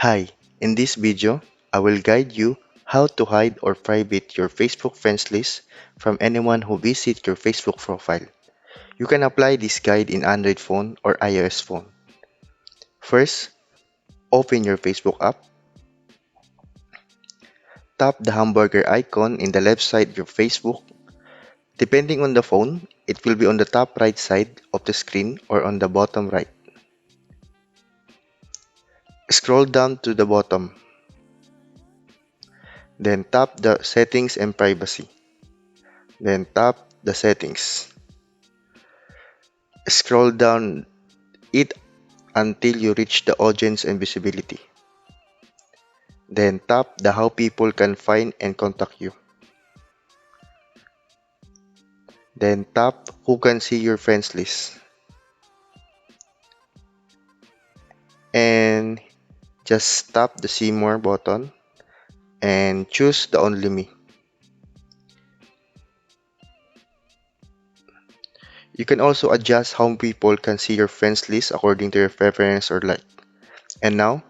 Hi, in this video, I will guide you how to hide or private your Facebook friends list from anyone who visits your Facebook profile. You can apply this guide in Android phone or iOS phone. First, open your Facebook app. Tap the hamburger icon in the left side of your Facebook. Depending on the phone, it will be on the top right side of the screen or on the bottom right. Scroll down to the bottom, then tap the settings and privacy. Then tap the settings. Scroll down it until you reach the audience and visibility. Then tap the how people can find and contact you. Then tap who can see your friends list. And just tap the see more button and choose the only me. You can also adjust how people can see your friends list according to your preference or like. And now,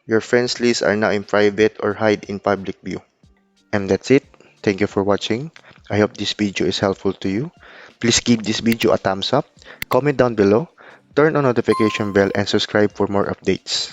your friends list are now in private or hide in public view. And that's it. Thank you for watching. I hope this video is helpful to you. Please give this video a thumbs up, comment down below, turn on notification bell and subscribe for more updates.